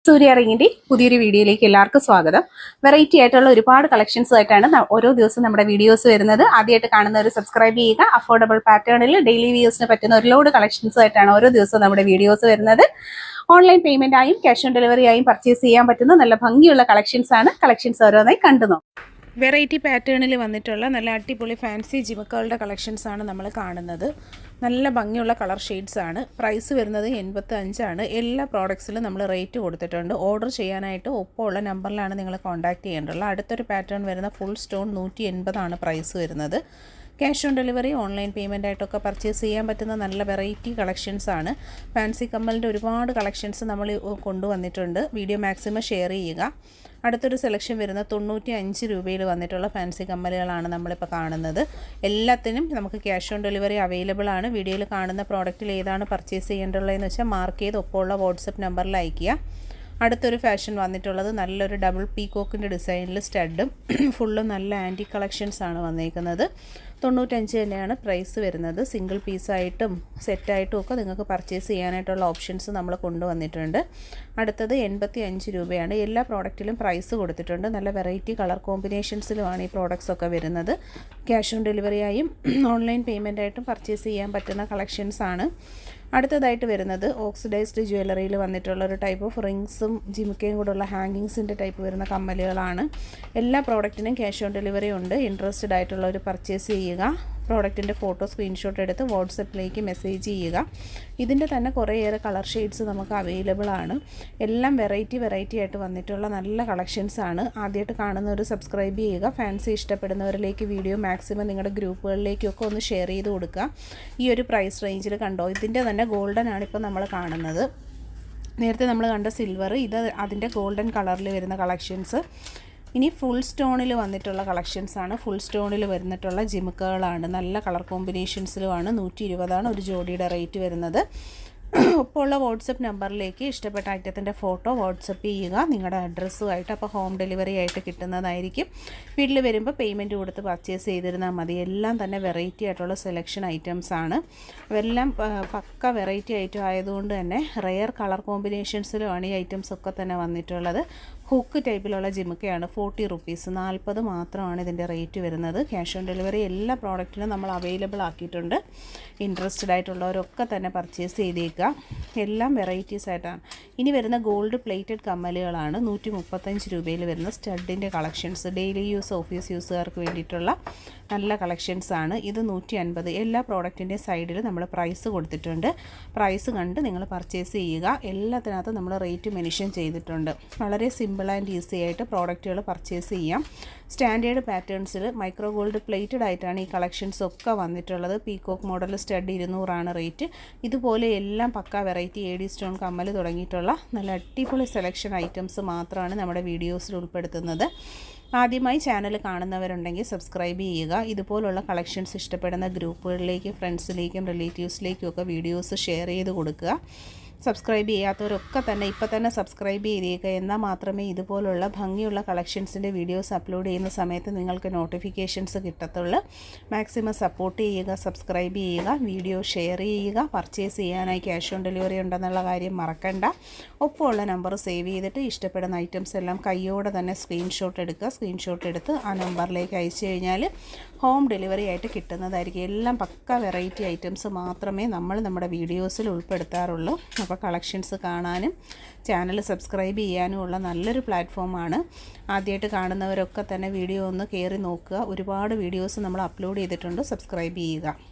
സൂര്യ റിങ്ങിന്റെ പുതിയൊരു വീഡിയോയിലേക്ക് എല്ലാവർക്കും സ്വാഗതം. വെറൈറ്റി ആയിട്ടുള്ള ഒരുപാട് കളക്ഷൻസ് ആയിട്ടാണ് ഓരോ ദിവസവും നമ്മുടെ വീഡിയോസ് വരുന്നത്. ആദ്യമായിട്ട് കാണുന്നവർ സബ്സ്ക്രൈബ് ചെയ്യുക. അഫോർഡബിൾ പാറ്റേണിൽ ഡെയിലി വ്യൂസിന് പറ്റുന്ന ഒരുപാട് കളക്ഷൻസ് ആയിട്ടാണ് ഓരോ ദിവസവും നമ്മുടെ വീഡിയോസ് വരുന്നത്. ഓൺലൈൻ പേയ്മെന്റ് ആയും ക്യാഷ് ഓൺ ഡെലിവറി ആയും പർച്ചേസ് ചെയ്യാൻ പറ്റുന്ന നല്ല ഭംഗിയുള്ള കളക്ഷൻസ് ആണ്. കളക്ഷൻസ് ഓരോന്നായി കണ്ടു നോക്കാം. വെറൈറ്റി പാറ്റേണിൽ വന്നിട്ടുള്ള നല്ല അടിപൊളി ഫാൻസി ജിമുക്കുകളുടെ കളക്ഷൻസ് ആണ് നമ്മൾ കാണുന്നത്. നല്ല ഭംഗിയുള്ള കളർ ഷെയ്ഡ്സ് ആണ്. പ്രൈസ് വരുന്നത് 85 ആണ്. എല്ലാ പ്രോഡക്ട്സിലും നമ്മൾ റേറ്റ് കൊടുത്തിട്ടുണ്ട്. ഓർഡർ ചെയ്യാനായിട്ട് ഒപ്പമുള്ള നമ്പറിലാണ് നിങ്ങൾ കോൺടാക്ട് ചെയ്യേണ്ടതുള്ളത്. അടുത്തൊരു പാറ്റേൺ വരുന്ന ഫുൾ സ്റ്റോൺ 180 ആണ് പ്രൈസ് വരുന്നത്. Cash on delivery online payment ആയിട്ടൊക്കെ പർച്ചേസ് ചെയ്യാൻ പറ്റുന്ന നല്ല വെറൈറ്റി കളക്ഷൻസ് ആണ്. ഫാൻസി കമ്മലിൻ്റെ ഒരുപാട് കളക്ഷൻസ് നമ്മൾ കൊണ്ടുവന്നിട്ടുണ്ട്. വീഡിയോ മാക്സിമം ഷെയർ ചെയ്യുക. അടുത്തൊരു സെലക്ഷൻ വരുന്ന 95 രൂപയിൽ വന്നിട്ടുള്ള ഫാൻസി കമ്മലുകളാണ് നമ്മളിപ്പോൾ കാണുന്നത്. എല്ലാത്തിനും നമുക്ക് ക്യാഷ് ഓൺ ഡെലിവറി അവൈലബിൾ ആണ്. വീഡിയോയിൽ കാണുന്ന പ്രോഡക്റ്റിൽ ഏതാണ് പർച്ചേസ് ചെയ്യേണ്ടതെന്ന് വെച്ചാൽ മാർക്ക് ചെയ്ത് ഒപ്പമുള്ള വാട്സപ്പ് നമ്പറിൽ അയയ്ക്കുക. അടുത്തൊരു ഫാഷൻ വന്നിട്ടുള്ളത് നല്ലൊരു ഡബിൾ പീകോക്കിൻ്റെ ഡിസൈനിൽ സ്റ്റഡും ഫുള്ളും നല്ല ആൻറ്റി കളക്ഷൻസ് ആണ് വന്നിരിക്കുന്നത്. 95 തന്നെയാണ് പ്രൈസ് വരുന്നത്. സിംഗിൾ പീസായിട്ടും സെറ്റായിട്ടും ഒക്കെ നിങ്ങൾക്ക് പർച്ചേസ് ചെയ്യാനായിട്ടുള്ള ഓപ്ഷൻസ് നമ്മൾ കൊണ്ടുവന്നിട്ടുണ്ട്. അടുത്തത് 85 രൂപയാണ്. എല്ലാ പ്രോഡക്റ്റിലും പ്രൈസ് കൊടുത്തിട്ടുണ്ട്. നല്ല വെറൈറ്റി കളർ കോമ്പിനേഷൻസിലുമാണ് ഈ പ്രോഡക്റ്റ്സ് ഒക്കെ വരുന്നത്. ക്യാഷ് ഓൺ ഡെലിവറി ആയും ഓൺലൈൻ പേയ്മെൻ്റ് ആയിട്ടും പർച്ചേസ് ചെയ്യാൻ പറ്റുന്ന കളക്ഷൻസ് ആണ്. അടുത്തതായിട്ട് വരുന്നത് ഓക്സിഡൈസ്ഡ് ജ്വല്ലറിയിൽ വന്നിട്ടുള്ള ഒരു ടൈപ്പ് ഓഫ് റിങ്സും ജിമുക്കയും കൂടെയുള്ള ഹാങ്ങിങ്സിൻ്റെ ടൈപ്പ് വരുന്ന കമ്മലുകളാണ്. എല്ലാ പ്രോഡക്റ്റിനും ക്യാഷ് ഓൺ ഡെലിവറി ഉണ്ട്. ഇൻട്രസ്റ്റഡ് ആയിട്ടുള്ളവർ പർച്ചേസ് ചെയ്യുക. പ്രോഡക്റ്റിൻ്റെ ഫോട്ടോ സ്ക്രീൻഷോട്ട് എടുത്ത് വാട്സപ്പിലേക്ക് മെസ്സേജ് ചെയ്യുക. ഇതിൻ്റെ തന്നെ കുറേയേറെ കളർ ഷെയ്ഡ്സ് നമുക്ക് അവൈലബിൾ ആണ്. എല്ലാം വെറൈറ്റി ആയിട്ട് വന്നിട്ടുള്ള നല്ല കളക്ഷൻസ് ആണ്. ആദ്യമായിട്ട് കാണുന്നവർ സബ്സ്ക്രൈബ് ചെയ്യുക. ഫാൻസി ഇഷ്ടപ്പെടുന്നവരിലേക്ക് വീഡിയോ മാക്സിമം നിങ്ങളുടെ ഗ്രൂപ്പുകളിലേക്കൊക്കെ ഒന്ന് ഷെയർ ചെയ്ത് കൊടുക്കുക. ഈ ഒരു പ്രൈസ് റേഞ്ചിൽ കണ്ടോ, ഇതിൻ്റെ തന്നെ ഗോൾഡൻ ആണിപ്പോൾ നമ്മൾ കാണുന്നത്. നേരത്തെ നമ്മൾ കണ്ട സിൽവർ, ഇത് അതിൻ്റെ ഗോൾഡൻ കളറിൽ വരുന്ന കളക്ഷൻസ്. ഇനി ഫുൾ സ്റ്റോണിൽ വന്നിട്ടുള്ള കളക്ഷൻസ് ആണ്. ഫുൾ സ്റ്റോണിൽ വരുന്നിട്ടുള്ള ജിമുക്കുകളാണ്. നല്ല കളർ കോമ്പിനേഷൻസിലുമാണ്. 120 ഒരു ജോഡിയുടെ റേറ്റ് വരുന്നത്. ഒപ്പമുള്ള വാട്സപ്പ് നമ്പറിലേക്ക് ഇഷ്ടപ്പെട്ട ഐറ്റത്തിൻ്റെ ഫോട്ടോ വാട്സപ്പ് ചെയ്യുക നിങ്ങളുടെ അഡ്രസ്സുമായിട്ട്. അപ്പോൾ ഹോം ഡെലിവറി ആയിട്ട് കിട്ടുന്നതായിരിക്കും. വീട്ടിൽ വരുമ്പോൾ പേയ്മെൻറ്റ് കൊടുത്ത് പർച്ചേസ് ചെയ്തിരുന്നാൽ മതി. എല്ലാം തന്നെ വെറൈറ്റി ആയിട്ടുള്ള സെലക്ഷൻ ഐറ്റംസ് ആണ്. അതെല്ലാം പക്ക വെറൈറ്റി ഐറ്റം ആയതുകൊണ്ട് തന്നെ റെയർ കളർ കോമ്പിനേഷൻസിലുമാണ് ഈ ഐറ്റംസ് ഒക്കെ തന്നെ വന്നിട്ടുള്ളത്. ഹുക്ക് ടൈപ്പിലുള്ള ജിമുക്കയാണ്. 40 റുപ്പീസ്, 40 മാത്രമാണ് ഇതിൻ്റെ റേറ്റ് വരുന്നത്. ക്യാഷ് ഓൺ ഡെലിവറി എല്ലാ പ്രോഡക്റ്റിനും നമ്മൾ അവൈലബിൾ ആക്കിയിട്ടുണ്ട്. ഇൻട്രസ്റ്റഡ് ആയിട്ടുള്ളവരൊക്കെ തന്നെ പർച്ചേസ് ചെയ്തേക്കുക. എല്ലാം വെറൈറ്റീസ് ആയിട്ടാണ്. ഇനി വരുന്ന ഗോൾഡ് പ്ലേറ്റഡ് കമ്മലുകളാണ്. 135 രൂപയിൽ വരുന്ന സ്റ്റഡിൻ്റെ കളക്ഷൻസ്. ഡെയിലി യൂസ്, ഓഫീസ് യൂസുകാർക്ക് വേണ്ടിയിട്ടുള്ള നല്ല കളക്ഷൻസ് ആണ്. ഇത് 150. എല്ലാ പ്രോഡക്റ്റിൻ്റെ സൈഡിൽ നമ്മൾ പ്രൈസ് കൊടുത്തിട്ടുണ്ട്. പ്രൈസ് കണ്ട് നിങ്ങൾ പർച്ചേസ് ചെയ്യുക. എല്ലാത്തിനകത്തും നമ്മൾ റേറ്റ് മെൻഷൻ ചെയ്തിട്ടുണ്ട്. വളരെ സിമ്പിൾ ആൻഡ് ഈസി ആയിട്ട് പ്രോഡക്റ്റുകൾ പർച്ചേസ് ചെയ്യാം. സ്റ്റാൻഡേർഡ് പാറ്റേൺസിൽ മൈക്രോ ഗോൾഡ് പ്ലേറ്റഡ് ആയിട്ടാണ് ഈ കളക്ഷൻസ് ഒക്കെ വന്നിട്ടുള്ളത്. Peacock model stud 200 rate. ഇതുപോലെ എല്ലാം പക്ക വെറൈറ്റി AD സ്റ്റോൺ കമ്മൽ തുടങ്ങിയിട്ടുള്ള നല്ല അടിപൊളി സെലക്ഷൻ ഐറ്റംസ് മാത്രമാണ് നമ്മുടെ വീഡിയോസിൽ ഉൾപ്പെടുത്തുന്നത്. ആദ്യമായി ചാനൽ കാണുന്നവരുണ്ടെങ്കിൽ സബ്സ്ക്രൈബ് ചെയ്യുക. ഇതുപോലുള്ള കളക്ഷൻസ് ഇഷ്ടപ്പെടുന്ന ഗ്രൂപ്പുകളിലേക്കും ഫ്രണ്ട്സിലേക്കും റിലേറ്റീവ്സിലേക്കും ഒക്കെ വീഡിയോസ് ഷെയർ ചെയ്ത് കൊടുക്കുക. സബ്സ്ക്രൈബ് ചെയ്യാത്തവരൊക്കെ തന്നെ ഇപ്പോൾ തന്നെ സബ്സ്ക്രൈബ് ചെയ്തേക്കുക. എന്നാൽ മാത്രമേ ഇതുപോലുള്ള ഭംഗിയുള്ള കളക്ഷൻസിൻ്റെ വീഡിയോസ് അപ്ലോഡ് ചെയ്യുന്ന സമയത്ത് നിങ്ങൾക്ക് നോട്ടിഫിക്കേഷൻസ് കിട്ടത്തുള്ളൂ. മാക്സിമം സപ്പോർട്ട് ചെയ്യുക, സബ്സ്ക്രൈബ് ചെയ്യുക, വീഡിയോ ഷെയർ ചെയ്യുക. പർച്ചേസ് ചെയ്യാനായി ക്യാഷ് ഓൺ ഡെലിവറി ഉണ്ടെന്നുള്ള കാര്യം മറക്കണ്ട. ഒപ്പമുള്ള നമ്പർ സേവ് ചെയ്തിട്ട് ഇഷ്ടപ്പെടുന്ന ഐറ്റംസ് എല്ലാം കയ്യോടെ തന്നെ സ്ക്രീൻഷോട്ട് എടുക്കുക. സ്ക്രീൻഷോട്ട് എടുത്ത് ആ നമ്പറിലേക്ക് അയച്ചു കഴിഞ്ഞാൽ ഹോം ഡെലിവറി ആയിട്ട് കിട്ടുന്നതായിരിക്കും. എല്ലാം പക്ക വെറൈറ്റി ഐറ്റംസ് മാത്രമേ നമ്മൾ നമ്മുടെ വീഡിയോസിൽ ഉൾപ്പെടുത്താറുള്ളൂ. അപ്പോൾ കളക്ഷൻസ് കാണാനും ചാനൽ സബ്സ്ക്രൈബ് ചെയ്യാനുമുള്ള നല്ലൊരു പ്ലാറ്റ്ഫോമാണ്. ആദ്യമായിട്ട് കാണുന്നവരൊക്കെ തന്നെ വീഡിയോ ഒന്ന് കയറി നോക്കുക. ഒരുപാട് വീഡിയോസ് നമ്മൾ അപ്ലോഡ് ചെയ്തിട്ടുണ്ട്. സബ്സ്ക്രൈബ് ചെയ്യുക.